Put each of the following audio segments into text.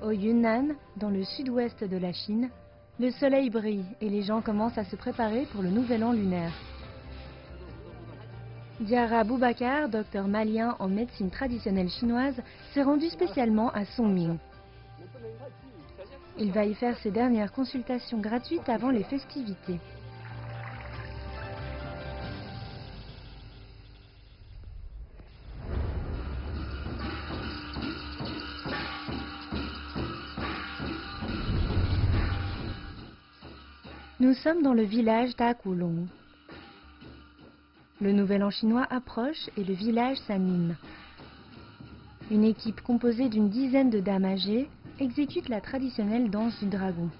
Au Yunnan, dans le sud-ouest de la Chine, le soleil brille et les gens commencent à se préparer pour le nouvel an lunaire. Diarra Boubacar, docteur malien en médecine traditionnelle chinoise, s'est rendu spécialement à Songming. Il va y faire ses dernières consultations gratuites avant les festivités. Nous sommes dans le village d'Akulong. Le nouvel an chinois approche et le village s'anime. Une équipe composée d'une dizaine de dames âgées exécute la traditionnelle danse du dragon.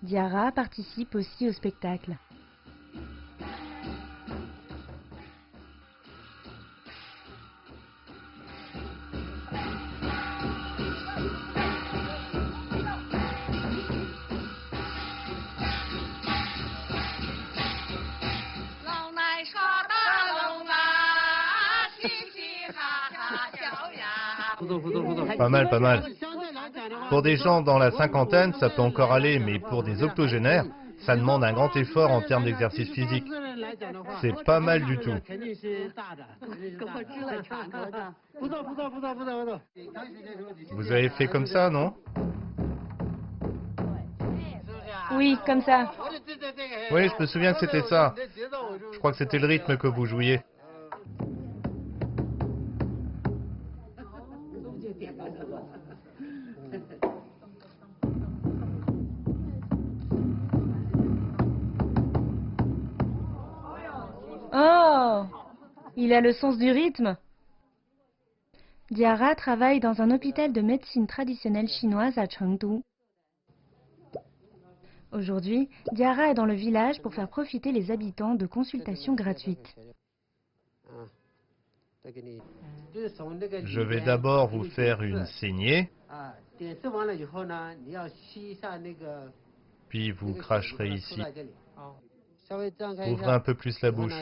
Diarra participe aussi au spectacle. Pas mal, pas mal. Pour des gens dans la cinquantaine, ça peut encore aller, mais pour des octogénaires, ça demande un grand effort en termes d'exercice physique. C'est pas mal du tout. Vous avez fait comme ça, non? Oui, comme ça. Oui, je me souviens que c'était ça. Je crois que c'était le rythme que vous jouiez. Oh! Il a le sens du rythme. Diarra travaille dans un hôpital de médecine traditionnelle chinoise à Chengdu. Aujourd'hui, Diarra est dans le village pour faire profiter les habitants de consultations gratuites. Je vais d'abord vous faire une saignée, puis vous cracherez ici. Ouvrez un peu plus la bouche.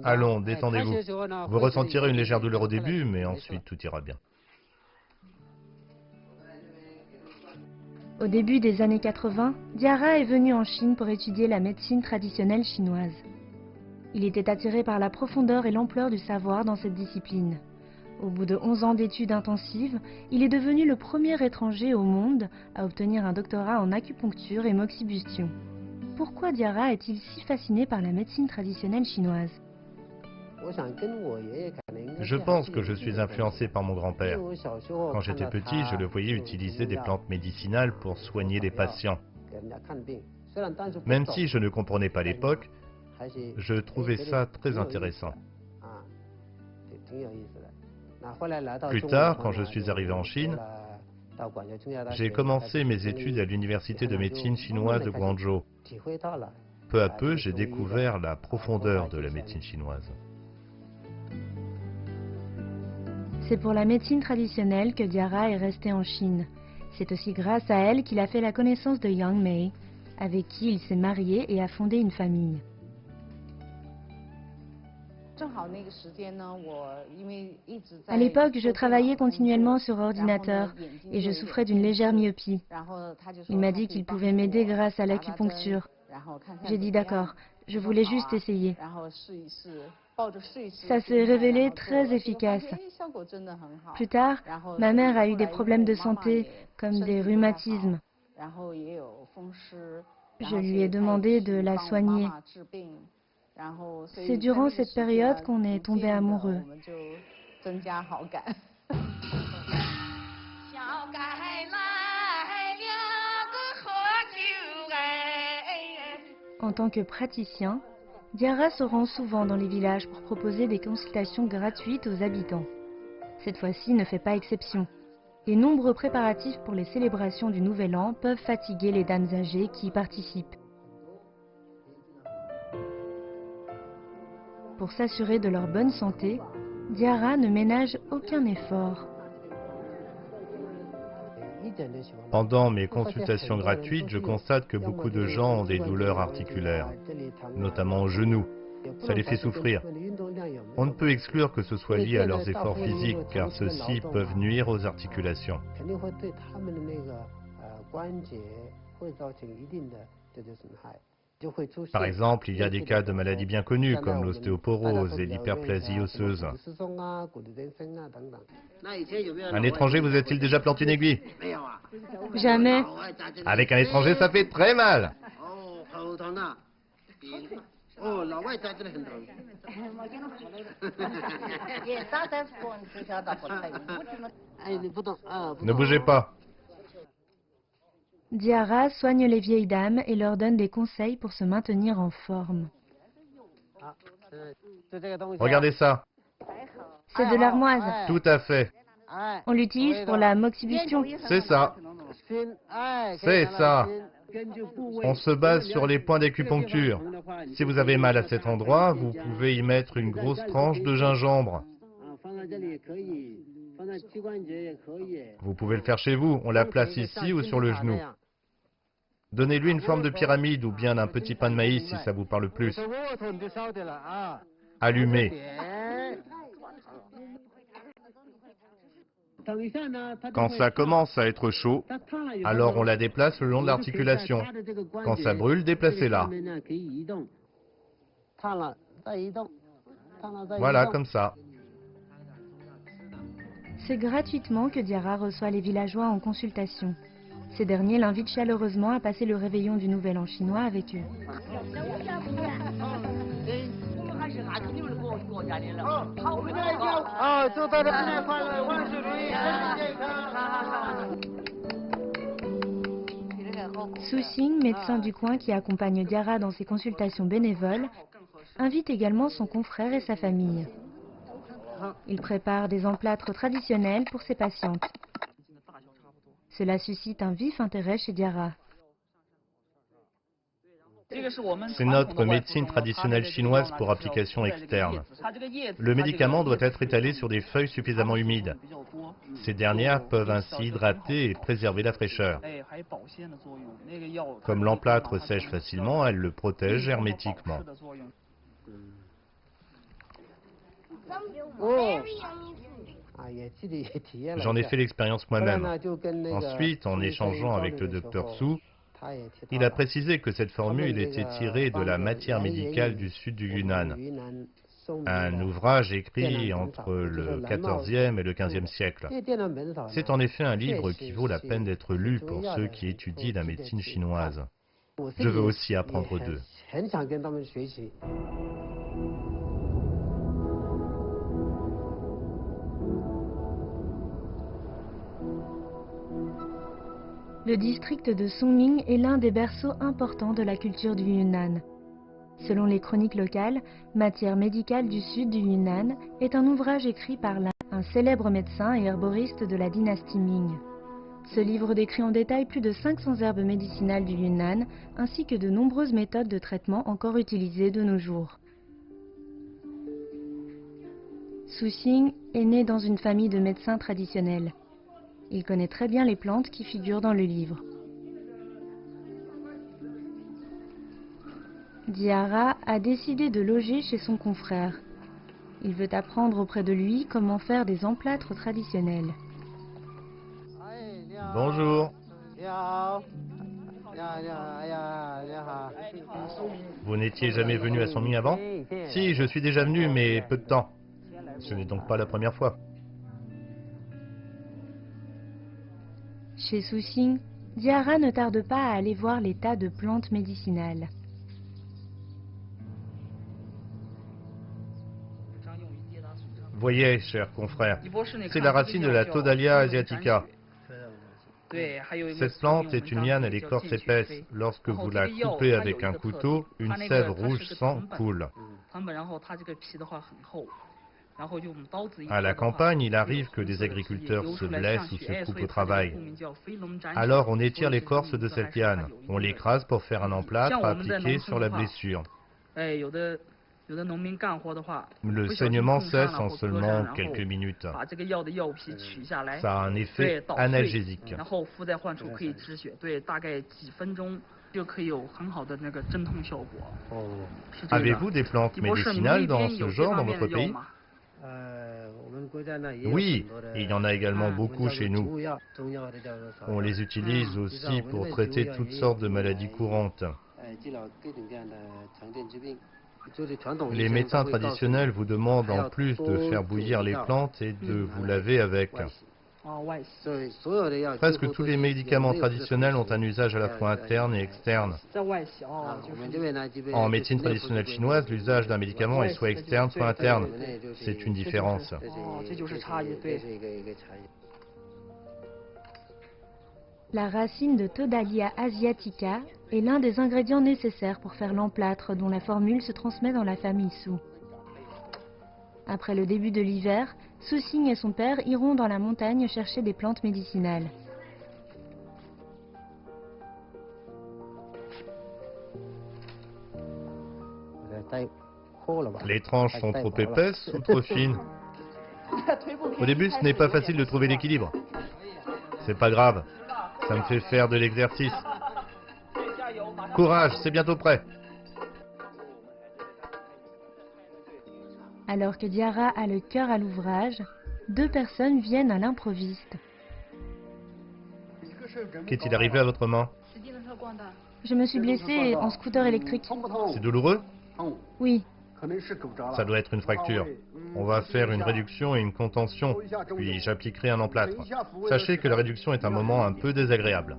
Allons, détendez-vous. Vous ressentirez une légère douleur au début, mais ensuite tout ira bien. Au début des années 80, Diarra est venu en Chine pour étudier la médecine traditionnelle chinoise. Il était attiré par la profondeur et l'ampleur du savoir dans cette discipline. Au bout de 11 ans d'études intensives, il est devenu le premier étranger au monde à obtenir un doctorat en acupuncture et moxibustion. Pourquoi Diarra est-il si fasciné par la médecine traditionnelle chinoise? Je pense que je suis influencé par mon grand-père. Quand j'étais petit, je le voyais utiliser des plantes médicinales pour soigner les patients. Même si je ne comprenais pas l'époque, je trouvais ça très intéressant. Plus tard, quand je suis arrivé en Chine, j'ai commencé mes études à l'université de médecine chinoise de Guangzhou. Peu à peu, j'ai découvert la profondeur de la médecine chinoise. C'est pour la médecine traditionnelle que Diarra est resté en Chine. C'est aussi grâce à elle qu'il a fait la connaissance de Yang Mei, avec qui il s'est marié et a fondé une famille. À l'époque, je travaillais continuellement sur ordinateur et je souffrais d'une légère myopie. Il m'a dit qu'il pouvait m'aider grâce à l'acupuncture. J'ai dit d'accord, je voulais juste essayer. Ça s'est révélé très efficace. Plus tard, ma mère a eu des problèmes de santé, comme des rhumatismes. Je lui ai demandé de la soigner. C'est durant cette période qu'on est tombé amoureux. En tant que praticien, Diarra se rend souvent dans les villages pour proposer des consultations gratuites aux habitants. Cette fois-ci ne fait pas exception. Les nombreux préparatifs pour les célébrations du Nouvel An peuvent fatiguer les dames âgées qui y participent. Pour s'assurer de leur bonne santé, Diarra ne ménage aucun effort. Pendant mes consultations gratuites, je constate que beaucoup de gens ont des douleurs articulaires, notamment aux genoux. Ça les fait souffrir. On ne peut exclure que ce soit lié à leurs efforts physiques, car ceux-ci peuvent nuire aux articulations. Par exemple, il y a des cas de maladies bien connues, comme l'ostéoporose et l'hyperplasie osseuse. Un étranger vous a-t-il déjà planté une aiguille? Jamais. Avec un étranger, ça fait très mal. Ne bougez pas. Diarra soigne les vieilles dames et leur donne des conseils pour se maintenir en forme. Regardez ça. C'est de l'armoise. Tout à fait. On l'utilise pour la moxibustion. C'est ça. C'est ça. On se base sur les points d'acupuncture. Si vous avez mal à cet endroit, vous pouvez y mettre une grosse tranche de gingembre. Vous pouvez le faire chez vous. On la place ici ou sur le genou. Donnez-lui une forme de pyramide ou bien d'un petit pain de maïs si ça vous parle plus. Allumez. Quand ça commence à être chaud, alors on la déplace le long de l'articulation. Quand ça brûle, déplacez-la. Voilà, comme ça. C'est gratuitement que Diarra reçoit les villageois en consultation. Ces derniers l'invitent chaleureusement à passer le réveillon du Nouvel An chinois avec eux. Su Xing, médecin du coin qui accompagne Diarra dans ses consultations bénévoles, invite également son confrère et sa famille. Il prépare des emplâtres traditionnels pour ses patientes. Cela suscite un vif intérêt chez Diarra. C'est notre médecine traditionnelle chinoise pour application externe. Le médicament doit être étalé sur des feuilles suffisamment humides. Ces dernières peuvent ainsi hydrater et préserver la fraîcheur. Comme l'emplâtre sèche facilement, elle le protège hermétiquement. J'en ai fait l'expérience moi-même. Ensuite, en échangeant avec le docteur Su, il a précisé que cette formule était tirée de la matière médicale du sud du Yunnan, un ouvrage écrit entre le XIVe et le XVe siècle. C'est en effet un livre qui vaut la peine d'être lu pour ceux qui étudient la médecine chinoise. Je veux aussi apprendre d'eux. Le district de Songming est l'un des berceaux importants de la culture du Yunnan. Selon les chroniques locales, Matière médicale du sud du Yunnan est un ouvrage écrit par un célèbre médecin et herboriste de la dynastie Ming. Ce livre décrit en détail plus de 500 herbes médicinales du Yunnan, ainsi que de nombreuses méthodes de traitement encore utilisées de nos jours. Su Xing est né dans une famille de médecins traditionnels. Il connaît très bien les plantes qui figurent dans le livre. Diarra a décidé de loger chez son confrère. Il veut apprendre auprès de lui comment faire des emplâtres traditionnels. Bonjour. Vous n'étiez jamais venu à Songming avant? Si, je suis déjà venu, mais peu de temps. Ce n'est donc pas la première fois. Chez Su Xing, Diarra ne tarde pas à aller voir les tas de plantes médicinales. Voyez, cher confrère, c'est la racine de la Todalia asiatica. Cette plante est une liane à l'écorce épaisse. Lorsque vous la coupez avec un couteau, une sève rouge sang coule. À la campagne, il arrive que des agriculteurs se blessent ou se coupent au travail. Alors on étire l'écorce de cette liane. On l'écrase pour faire un emplâtre à appliquer sur la blessure. Le saignement cesse en seulement quelques minutes. Ça a un effet analgésique. Avez-vous des plantes médicinales dans ce genre dans votre pays? Oui, il y en a également beaucoup chez nous. On les utilise aussi pour traiter toutes sortes de maladies courantes. Les médecins traditionnels vous demandent en plus de faire bouillir les plantes et de vous laver avec. Presque tous les médicaments traditionnels ont un usage à la fois interne et externe. En médecine traditionnelle chinoise, l'usage d'un médicament est soit externe, soit interne. C'est une différence. La racine de Todalia asiatica est l'un des ingrédients nécessaires pour faire l'emplâtre dont la formule se transmet dans la famille Su. Après le début de l'hiver, Su Xing et son père iront dans la montagne chercher des plantes médicinales. Les tranches sont trop épaisses ou trop fines? Au début, ce n'est pas facile de trouver l'équilibre. C'est pas grave, ça me fait faire de l'exercice. Courage, c'est bientôt prêt. Alors que Diarra a le cœur à l'ouvrage, deux personnes viennent à l'improviste. Qu'est-il arrivé à votre main? Je me suis blessée en scooter électrique. C'est douloureux? Oui. Ça doit être une fracture. On va faire une réduction et une contention, puis j'appliquerai un emplâtre. Sachez que la réduction est un moment un peu désagréable.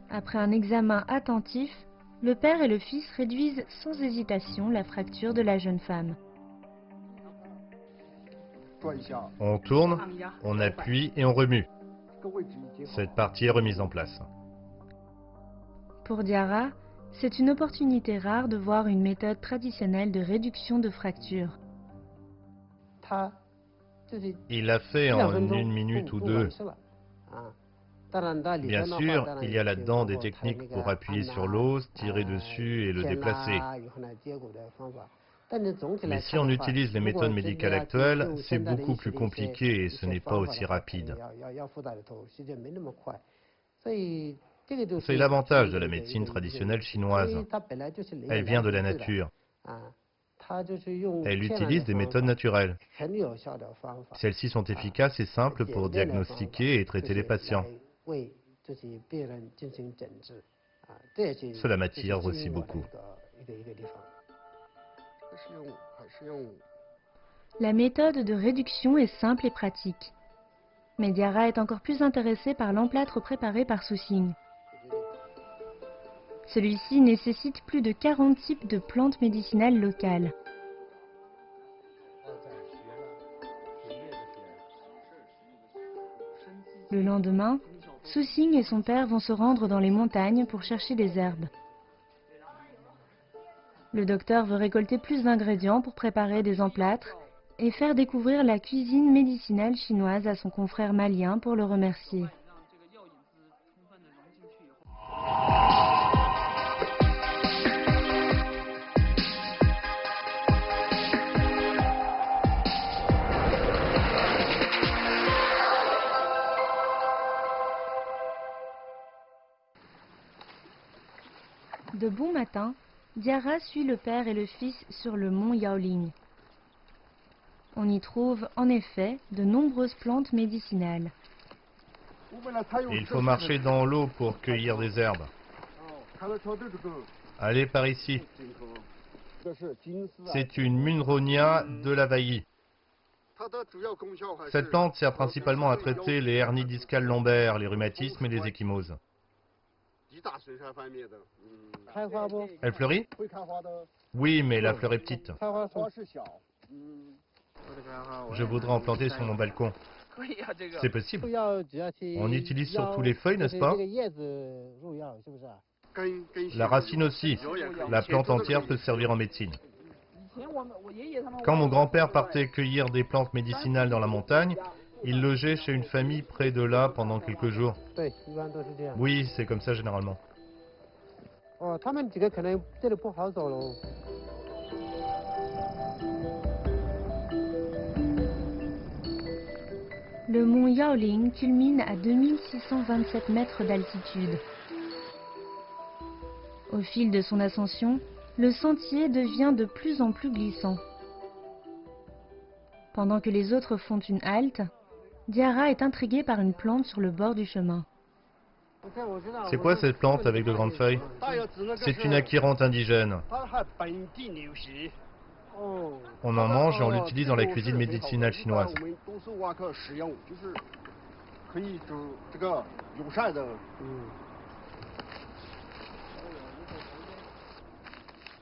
Après un examen attentif, le père et le fils réduisent sans hésitation la fracture de la jeune femme. On tourne, on appuie et on remue. Cette partie est remise en place. Pour Diarra, c'est une opportunité rare de voir une méthode traditionnelle de réduction de fractures. Il l'a fait en 1 minute ou 2. Bien sûr, il y a là-dedans des techniques pour appuyer sur l'os, tirer dessus et le déplacer. Mais si on utilise les méthodes médicales actuelles, c'est beaucoup plus compliqué et ce n'est pas aussi rapide. C'est l'avantage de la médecine traditionnelle chinoise. Elle vient de la nature. Elle utilise des méthodes naturelles. Celles-ci sont efficaces et simples pour diagnostiquer et traiter les patients. Cela m'attire aussi beaucoup. La méthode de réduction est simple et pratique. Mais Diarra est encore plus intéressé par l'emplâtre préparé par Su Xing. Celui-ci nécessite plus de 40 types de plantes médicinales locales. Le lendemain, Su Xing et son père vont se rendre dans les montagnes pour chercher des herbes. Le docteur veut récolter plus d'ingrédients pour préparer des emplâtres et faire découvrir la cuisine médicinale chinoise à son confrère malien pour le remercier. De bon matin, Diarra suit le père et le fils sur le mont Yaoling. On y trouve en effet de nombreuses plantes médicinales. Il faut marcher dans l'eau pour cueillir des herbes. Allez par ici. C'est une Munronia de l'Hawaï. Cette plante sert principalement à traiter les hernies discales lombaires, les rhumatismes et les ecchymoses. Elle fleurit? Oui, mais la fleur est petite. Je voudrais en planter sur mon balcon. C'est possible. On utilise surtout les feuilles, n'est-ce pas? La racine aussi. La plante entière peut servir en médecine. Quand mon grand-père partait cueillir des plantes médicinales dans la montagne, il logeait chez une famille près de là pendant quelques jours. Oui, c'est comme ça généralement. Le mont Yaoling culmine à 2627 mètres d'altitude. Au fil de son ascension, le sentier devient de plus en plus glissant. Pendant que les autres font une halte, Diarra est intrigué par une plante sur le bord du chemin. C'est quoi cette plante avec de grandes feuilles? C'est une acquirante indigène. On en mange et on l'utilise dans la cuisine médicinale chinoise.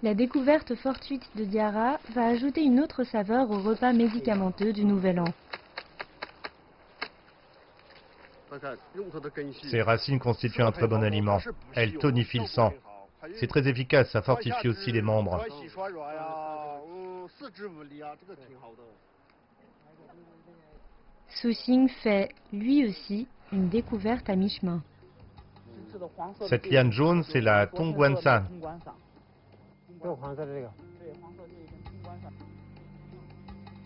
La découverte fortuite de Diarra va ajouter une autre saveur au repas médicamenteux du Nouvel An. Ces racines constituent un très bon aliment. Elles tonifient le sang. C'est très efficace, ça fortifie aussi les membres. Su Xing fait, lui aussi, une découverte à mi-chemin. Cette liane jaune, c'est la Tongguanshan.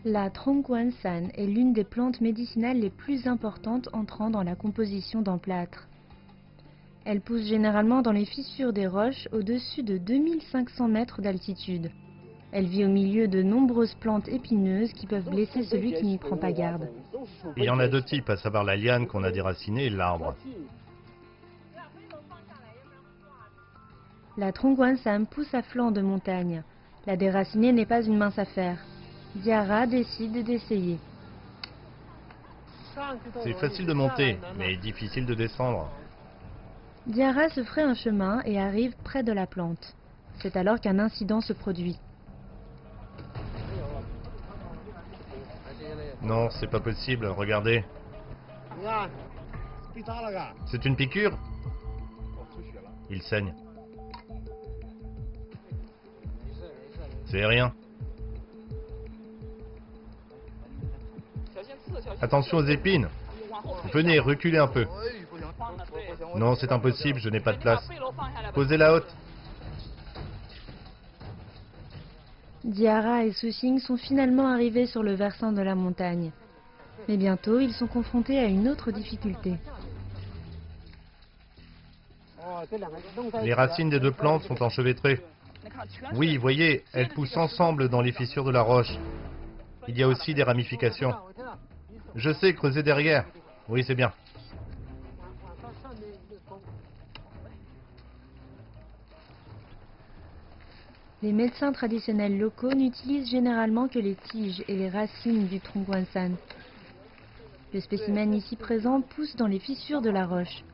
La Tongguanshan est l'une des plantes médicinales les plus importantes entrant dans la composition d'emplâtre. Elle pousse généralement dans les fissures des roches au-dessus de 2500 mètres d'altitude. Elle vit au milieu de nombreuses plantes épineuses qui peuvent blesser celui qui n'y prend pas garde. Il y en a deux types, à savoir la liane qu'on a déracinée et l'arbre. La Tongguanshan pousse à flanc de montagne. La déraciner n'est pas une mince affaire. Diarra décide d'essayer. C'est facile de monter, mais difficile de descendre. Diarra se fraye un chemin et arrive près de la plante. C'est alors qu'un incident se produit. Non, c'est pas possible, regardez. C'est une piqûre? Il saigne. C'est rien. Attention aux épines. Venez, reculez un peu. Non, c'est impossible, je n'ai pas de place. Posez-la haute. Diarra et Su Xing sont finalement arrivés sur le versant de la montagne. Mais bientôt, ils sont confrontés à une autre difficulté. Les racines des deux plantes sont enchevêtrées. Oui, voyez, elles poussent ensemble dans les fissures de la roche. Il y a aussi des ramifications. Je sais, creuser derrière. Oui, c'est bien. Les médecins traditionnels locaux n'utilisent généralement que les tiges et les racines du Tongguanshan. Le spécimen ici présent pousse dans les fissures de la roche.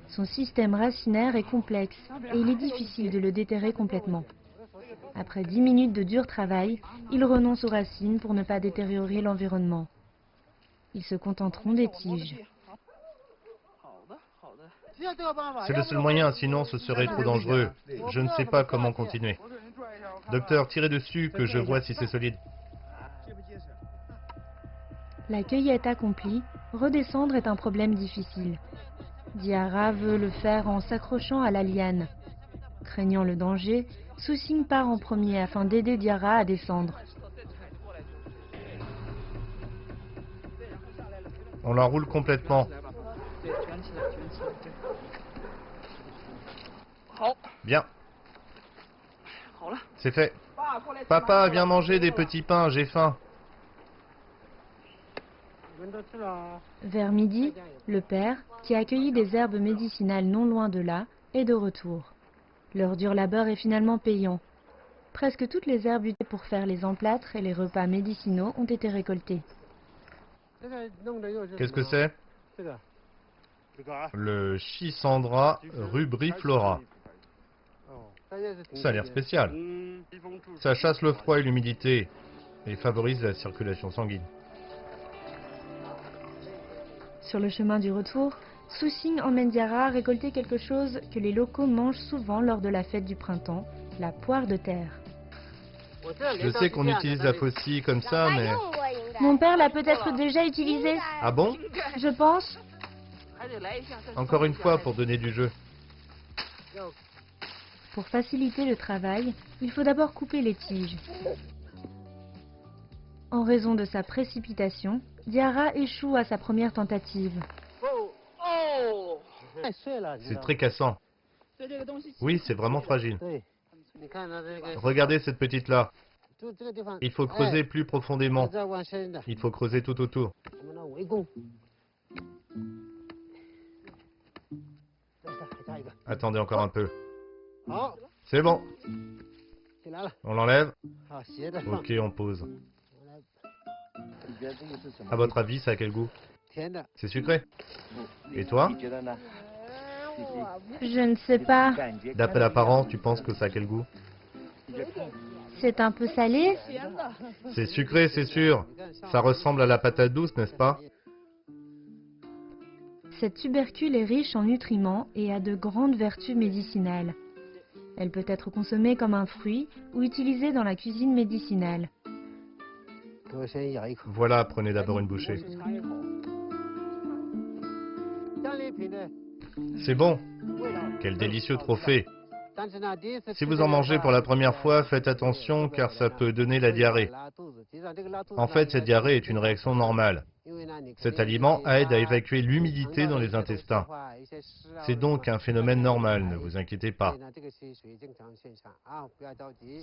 Son système racinaire est complexe et il est difficile de le déterrer complètement. Après 10 minutes de dur travail, ils renoncent aux racines pour ne pas détériorer l'environnement. Ils se contenteront des tiges. C'est le seul moyen, sinon ce serait trop dangereux. Je ne sais pas comment continuer. Docteur, tirez dessus que je vois si c'est solide. La cueillette accomplie, redescendre est un problème difficile. Diarra veut le faire en s'accrochant à la liane. Craignant le danger, Su Xing part en premier afin d'aider Diarra à descendre. On l'enroule complètement. Bien. C'est fait. Papa, viens manger des petits pains, j'ai faim. Vers midi, le père, qui a accueilli des herbes médicinales non loin de là, est de retour. Leur dur labeur est finalement payant. Presque toutes les herbes utilisées pour faire les emplâtres et les repas médicinaux ont été récoltées. Qu'est-ce que c'est? Le Schisandra rubriflora. Ça a l'air spécial. Ça chasse le froid et l'humidité et favorise la circulation sanguine. Sur le chemin du retour, Su Xing emmène Diarra récolter quelque chose que les locaux mangent souvent lors de la fête du printemps, la poire de terre. Je sais qu'on utilise la faucille comme ça, mais... Mon père l'a peut-être déjà utilisée. Ah bon? Je pense. Encore une fois, pour donner du jeu. Pour faciliter le travail, il faut d'abord couper les tiges. En raison de sa précipitation, Diarra échoue à sa première tentative. C'est très cassant. Oui, c'est vraiment fragile. Regardez cette petite-là. Il faut creuser plus profondément. Il faut creuser tout autour. Attendez encore un peu. C'est bon. On l'enlève. Ok, on pose. À votre avis, ça a quel goût? C'est sucré. Et toi? Je ne sais pas. D'après l'apparence, tu penses que ça a quel goût? C'est un peu salé? C'est sucré, c'est sûr. Ça ressemble à la patate douce, n'est-ce pas? Cette tubercule est riche en nutriments et a de grandes vertus médicinales. Elle peut être consommée comme un fruit ou utilisée dans la cuisine médicinale. Voilà, prenez d'abord une bouchée. C'est bon. Quel délicieux trophée. Si vous en mangez pour la première fois, faites attention car ça peut donner la diarrhée. En fait, cette diarrhée est une réaction normale. Cet aliment aide à évacuer l'humidité dans les intestins. C'est donc un phénomène normal, ne vous inquiétez pas.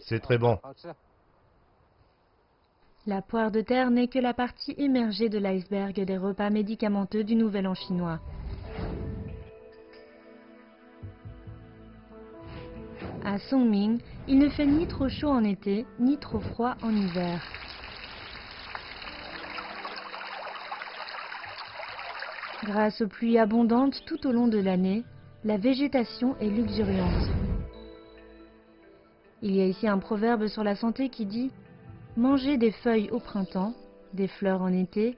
C'est très bon. La poire de terre n'est que la partie émergée de l'iceberg des repas médicamenteux du Nouvel An chinois. À Songming, il ne fait ni trop chaud en été, ni trop froid en hiver. Grâce aux pluies abondantes tout au long de l'année, la végétation est luxuriante. Il y a ici un proverbe sur la santé qui dit « Mangez des feuilles au printemps, des fleurs en été,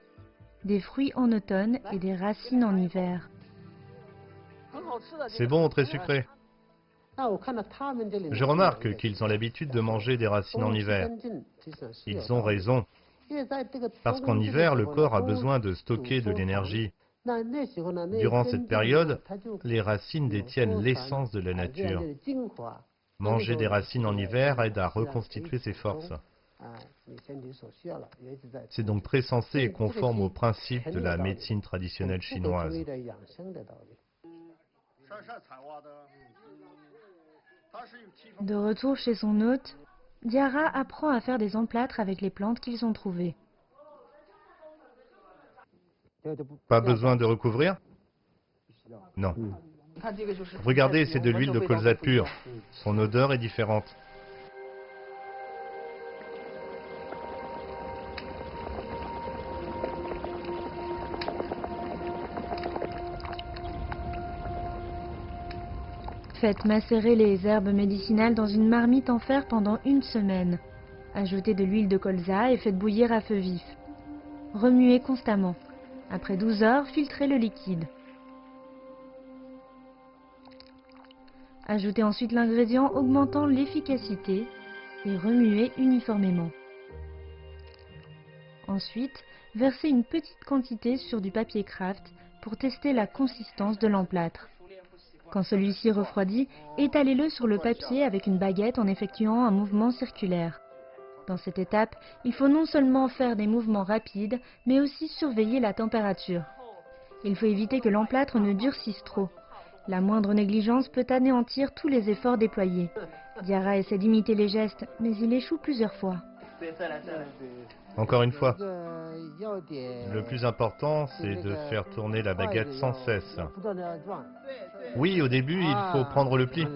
des fruits en automne et des racines en hiver. » C'est bon, très sucré. Je remarque qu'ils ont l'habitude de manger des racines en hiver. Ils ont raison. Parce qu'en hiver, le corps a besoin de stocker de l'énergie. Durant cette période, les racines détiennent l'essence de la nature. Manger des racines en hiver aide à reconstituer ses forces. C'est donc très sensé et conforme aux principes de la médecine traditionnelle chinoise. De retour chez son hôte, Diarra apprend à faire des emplâtres avec les plantes qu'ils ont trouvées. Pas besoin de recouvrir? Non. Regardez, c'est de l'huile de colza pure. Son odeur est différente. Faites macérer les herbes médicinales dans une marmite en fer pendant 1 semaine. Ajoutez de l'huile de colza et faites bouillir à feu vif. Remuez constamment. Après 12 heures, filtrez le liquide. Ajoutez ensuite l'ingrédient augmentant l'efficacité et remuez uniformément. Ensuite, versez une petite quantité sur du papier craft pour tester la consistance de l'emplâtre. Quand celui-ci refroidit, étalez-le sur le papier avec une baguette en effectuant un mouvement circulaire. Dans cette étape, il faut non seulement faire des mouvements rapides, mais aussi surveiller la température. Il faut éviter que l'emplâtre ne durcisse trop. La moindre négligence peut anéantir tous les efforts déployés. Diarra essaie d'imiter les gestes, mais il échoue plusieurs fois. Encore une fois, le plus important, c'est de faire tourner la baguette sans cesse. Oui, au début, il faut prendre le pli.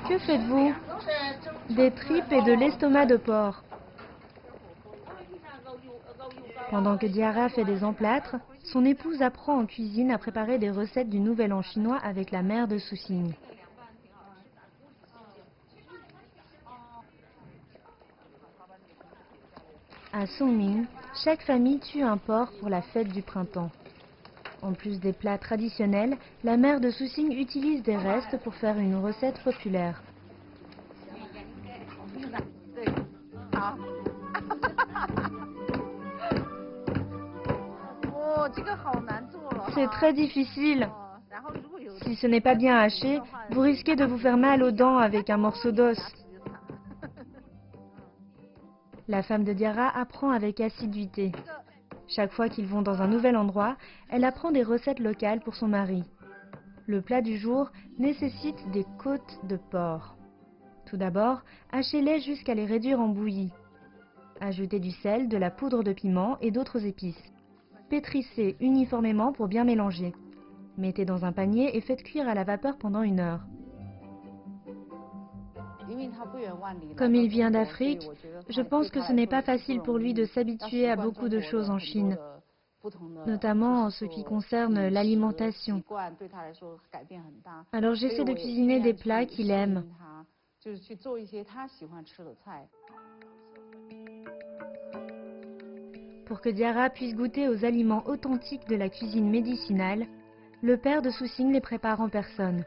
Que faites-vous? Des tripes et de l'estomac de porc. Pendant que Diarra fait des emplâtres, son épouse apprend en cuisine à préparer des recettes du Nouvel An chinois avec la mère de Suxing. À Songming, chaque famille tue un porc pour la fête du printemps. En plus des plats traditionnels, la mère de Suxing utilise des restes pour faire une recette populaire. C'est très difficile. Si ce n'est pas bien haché, vous risquez de vous faire mal aux dents avec un morceau d'os. La femme de Diarra apprend avec assiduité. Chaque fois qu'ils vont dans un nouvel endroit, elle apprend des recettes locales pour son mari. Le plat du jour nécessite des côtes de porc. Tout d'abord, hachez-les jusqu'à les réduire en bouillie. Ajoutez du sel, de la poudre de piment et d'autres épices. Pétrissez uniformément pour bien mélanger. Mettez dans un panier et faites cuire à la vapeur pendant 1 heure. Comme il vient d'Afrique, je pense que ce n'est pas facile pour lui de s'habituer à beaucoup de choses en Chine, notamment en ce qui concerne l'alimentation. Alors j'essaie de cuisiner des plats qu'il aime. Pour que Diarra puisse goûter aux aliments authentiques de la cuisine médicinale, le père de Soussigne les prépare en personne.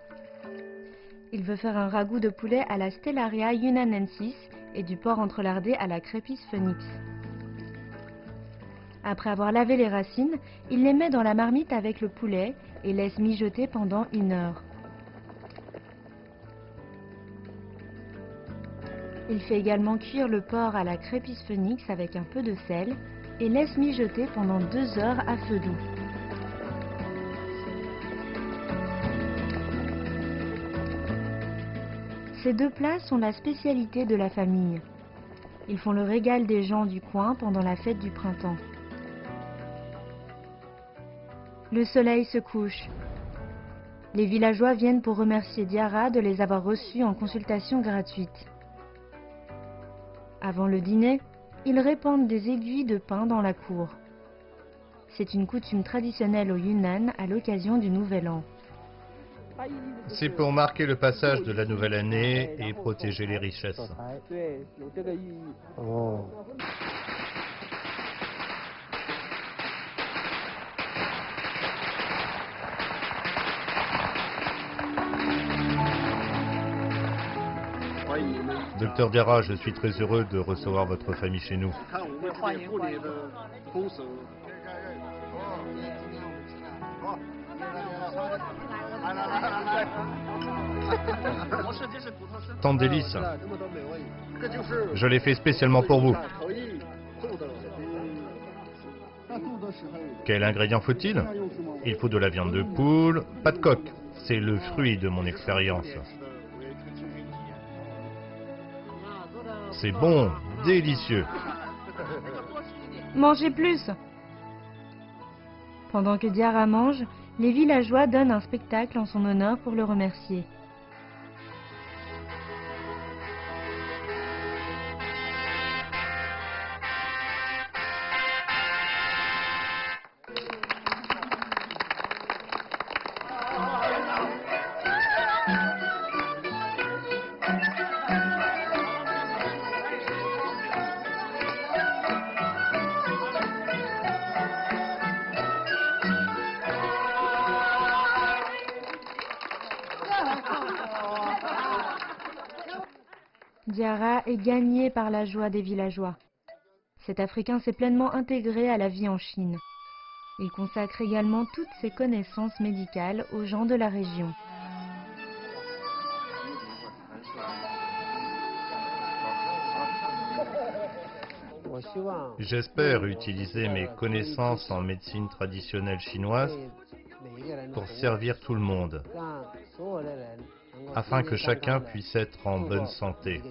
Il veut faire un ragoût de poulet à la Stellaria yunanensis et du porc entrelardé à la Crepis phoenix. Après avoir lavé les racines, il les met dans la marmite avec le poulet et laisse mijoter pendant 1 heure. Il fait également cuire le porc à la Crepis phoenix avec un peu de sel et laisse mijoter pendant 2 heures à feu doux. Ces 2 plats sont la spécialité de la famille. Ils font le régal des gens du coin pendant la fête du printemps. Le soleil se couche. Les villageois viennent pour remercier Diarra de les avoir reçus en consultation gratuite. Avant le dîner, ils répandent des aiguilles de pin dans la cour. C'est une coutume traditionnelle au Yunnan à l'occasion du Nouvel An. C'est pour marquer le passage de la nouvelle année et protéger les richesses. Docteur Diarra, je suis très heureux de recevoir votre famille chez nous. Tant de délices. Je l'ai fait spécialement pour vous. Quel ingrédient faut-il? Il faut de la viande de poule, pas de coq. C'est le fruit de mon expérience. C'est bon, délicieux. Mangez plus! Pendant que Diarra mange, les villageois donnent un spectacle en son honneur pour le remercier. Diarra est gagné par la joie des villageois. Cet Africain s'est pleinement intégré à la vie en Chine. Il consacre également toutes ses connaissances médicales aux gens de la région. J'espère utiliser mes connaissances en médecine traditionnelle chinoise pour servir tout le monde, afin que chacun puisse être en bonne santé.